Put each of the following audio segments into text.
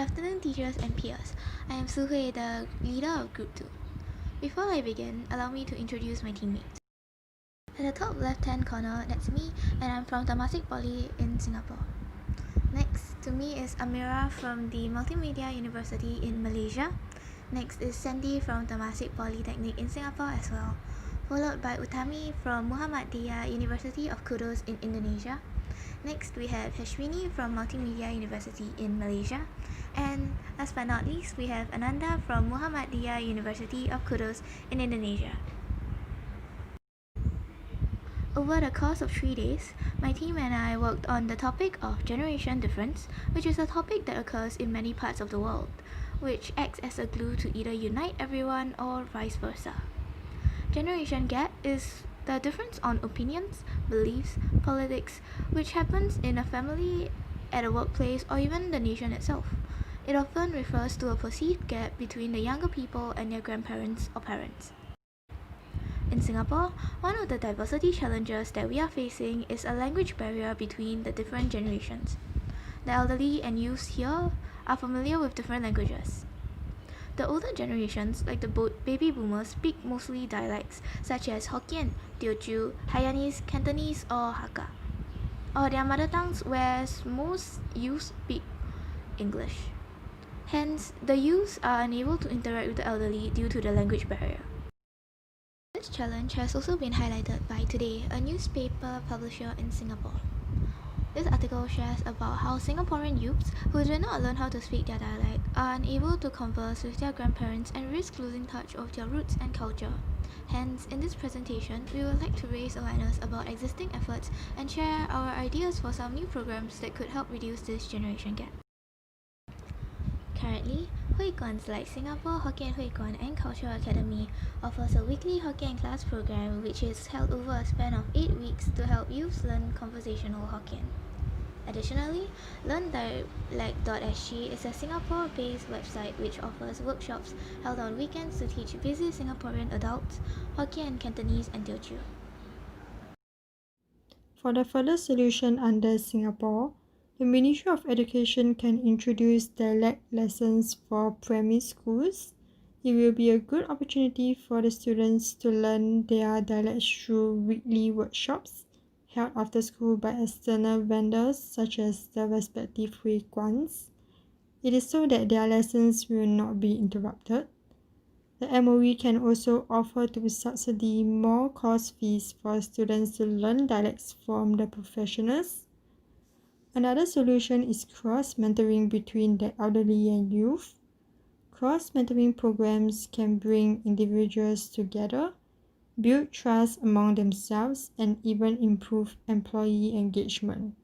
afternoon, teachers and peers. I am Suhui, the leader of Group 2. Before I begin, allow me to introduce my teammates. At the top left-hand corner, that's me, and I'm from Temasek Poly in Singapore. Next to me is Amira from the Multimedia University in Malaysia. Next is Sandy from Temasek Polytechnic in Singapore as well, followed by Utami from Muhammadiyah University of Kudus in Indonesia. Next, we have Hashwini from Multimedia University in Malaysia. And last but not least, we have Ananda from Muhammadiyah University of Kudus in Indonesia. Over the course of 3 days, my team and I worked on the topic of generation difference, which is a topic that occurs in many parts of the world, which acts as a glue to either unite everyone or vice versa. Generation gap is the difference on opinions, beliefs, politics, which happens in a family, at a workplace, or even the nation itself. It often refers to a perceived gap between the younger people and their grandparents or parents. In Singapore, one of the diversity challenges that we are facing is a language barrier between the different generations. The elderly and youths here are familiar with different languages. The older generations, like the baby boomers, speak mostly dialects such as Hokkien, Teochew, Hainanese, Cantonese, or Hakka, or their mother tongues, whereas most youths speak English. Hence, the youths are unable to interact with the elderly due to the language barrier. This challenge has also been highlighted by Today, a newspaper publisher in Singapore. This article shares about how Singaporean youths who do not learn how to speak their dialect are unable to converse with their grandparents and risk losing touch of their roots and culture. Hence, in this presentation, we would like to raise awareness about existing efforts and share our ideas for some new programs that could help reduce this generation gap. Currently, Hui Kuan's like Singapore Hokkien Hui Kuan and Cultural Academy offers a weekly Hokkien class program which is held over a span of 8 weeks to help youths learn conversational Hokkien. Additionally, LearnDialect.sg is a Singapore-based website which offers workshops held on weekends to teach busy Singaporean adults Hokkien, Cantonese, and Teochew. For the further solution under Singapore, the Ministry of Education can introduce dialect lessons for primary schools. It will be a good opportunity for the students to learn their dialects through weekly workshops held after school by external vendors such as the respective Hui Kuans. It is so that their lessons will not be interrupted. The MOE can also offer to subsidy more course fees for students to learn dialects from the professionals. Another solution is cross-mentoring between the elderly and youth. Cross-mentoring programs can bring individuals together, build trust among themselves, and even improve employee engagement.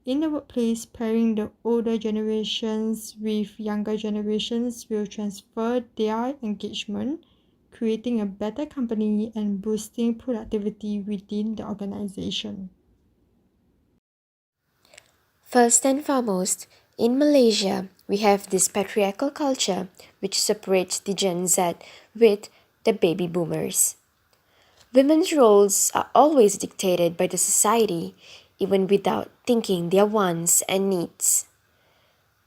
In the workplace, pairing the older generations with younger generations will transfer their engagement, creating a better company and boosting productivity within the organization. First and foremost, in Malaysia, we have this patriarchal culture which separates the Gen Z with the baby boomers. Women's roles are always dictated by the society, even without thinking their wants and needs.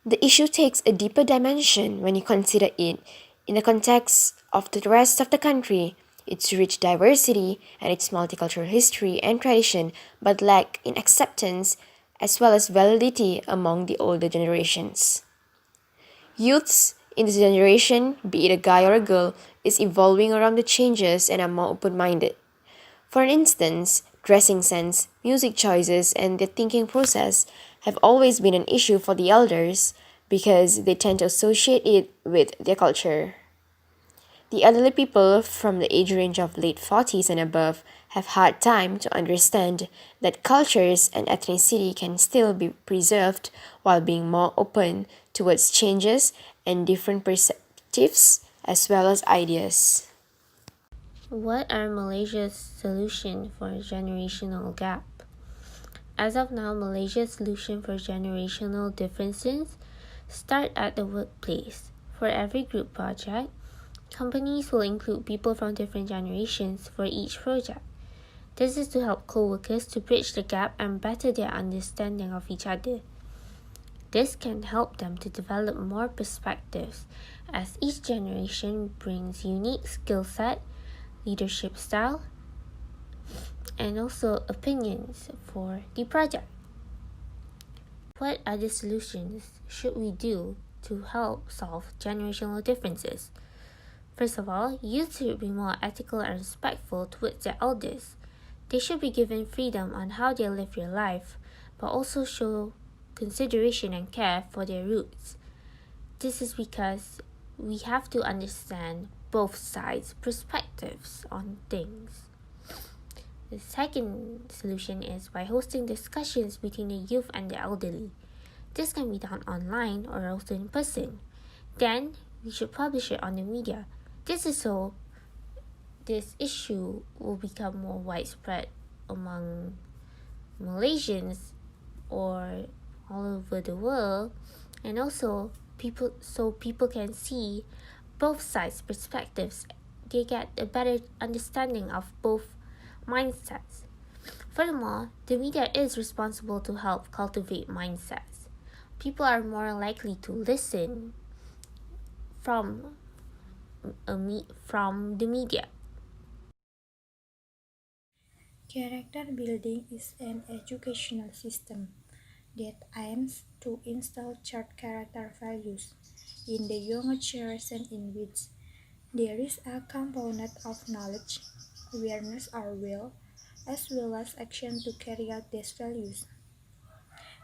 The issue takes a deeper dimension when you consider it in the context of the rest of the country, its rich diversity and its multicultural history and tradition, but lack in acceptance as well as validity among the older generations. Youths in this generation, be it a guy or a girl, is evolving around the changes and are more open-minded. For instance, dressing sense, music choices, and their thinking process have always been an issue for the elders because they tend to associate it with their culture. The elderly people from the age range of late 40s and above have hard time to understand that cultures and ethnicity can still be preserved while being more open towards changes and different perspectives as well as ideas. What are Malaysia's solution for generational gap? As of now, Malaysia's solution for generational differences start at the workplace. For every group project, companies will include people from different generations for each project. This is to help co-workers to bridge the gap and better their understanding of each other. This can help them to develop more perspectives as each generation brings unique skill set, leadership style, and also opinions for the project. What other solutions should we do to help solve generational differences? First of all, youth should be more ethical and respectful towards their elders. They should be given freedom on how they live their life, but also show consideration and care for their roots. This is because we have to understand both sides' perspectives on things. The second solution is by hosting discussions between the youth and the elderly. This can be done online or also in person. Then, we should publish it on the media. This is so this issue will become more widespread among Malaysians or all over the world, and also people can see both sides' perspectives. They get a better understanding of both mindsets. Furthermore, the media is responsible to help cultivate mindsets. People are more likely to listen from from the media. Character building is an educational system that aims to instill shared character values in the younger generation in which there is a component of knowledge, awareness or will, as well as action to carry out these values.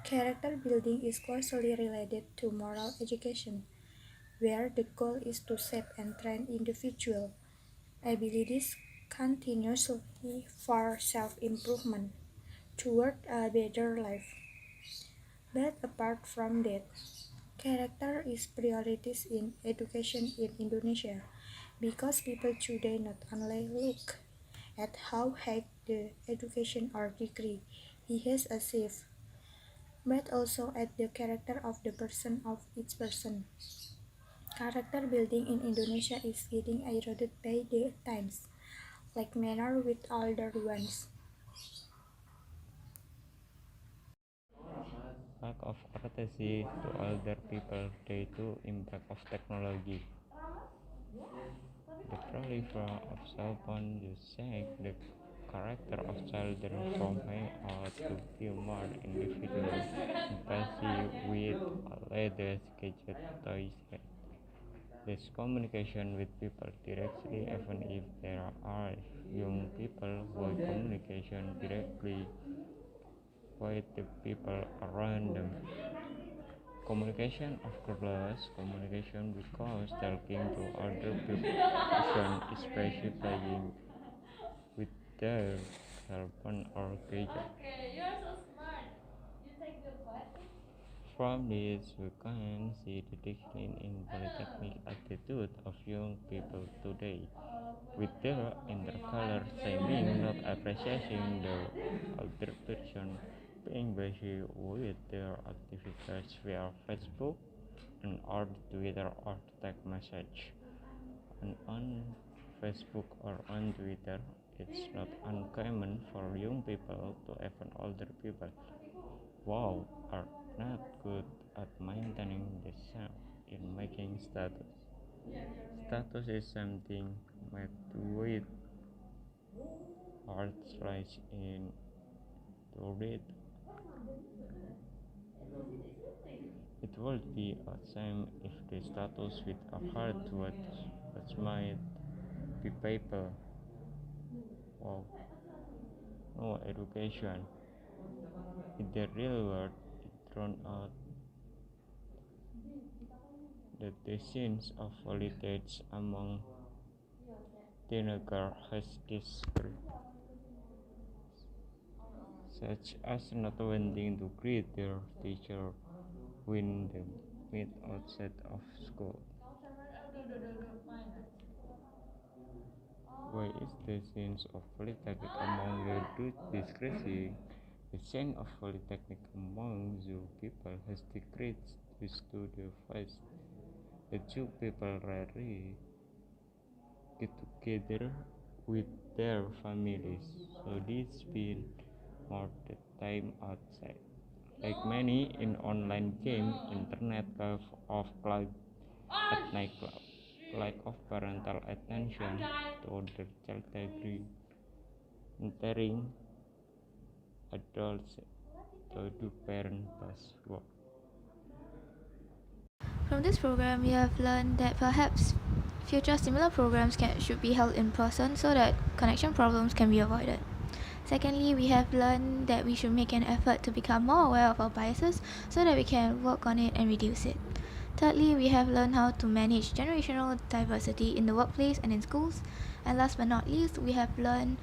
Character building is closely related to moral education, where the goal is to shape and train individual abilities continuously for self-improvement toward a better life. But apart from that, character is priorities in education in Indonesia because people today not only look at how high the education or degree he has achieved, but also at the character of the person of each person. Character building in Indonesia is getting eroded by the times, like manner with older ones. Lack of courtesy to older people due to impact of technology. The proliferation of cell phone usage the character of children from hang out to be more individual, impulsive with a latest gadget toys. This communication with people directly, even if there are young people who communication directly with the people around them. Communication of course, communication because talking to other person, especially playing with their cell phone or gadget. From this, we can see the decline in polytechnic attitude of young people today, with their intercolor shaming, not appreciating the older person, being busy with their activities via Facebook and or Twitter or text message. And on Facebook or on Twitter, it's not uncommon for young people to even older people wow are not good at maintaining the same in making status. Status is something met with hard rise in to read. It would be a shame if the status with a hard which might be paper. Wow, no education. In the real world, it turned out that the scenes of politics among teenagers has discouraged, such as not wanting to greet their teacher when they meet outside of school. Why is the sense of polytechnic among the youth decreasing? The sense of polytechnic among the people has decreased due to the fact that young people rarely get together with their families, so they spend more the time outside. Like many in online game, internet of cloud at nightclub, lack of parental attention to their child degree, entering adults to do parent plus work. From this program, we have learned that perhaps future similar programs should be held in person so that connection problems can be avoided. Secondly, we have learned that we should make an effort to become more aware of our biases so that we can work on it and reduce it. Thirdly, we have learned how to manage generational diversity in the workplace and in schools. And last but not least, we have learned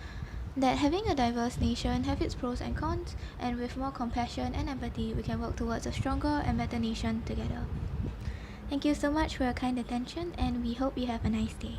that having a diverse nation have its pros and cons, and with more compassion and empathy, we can work towards a stronger and better nation together. Thank you so much for your kind attention, and we hope you have a nice day.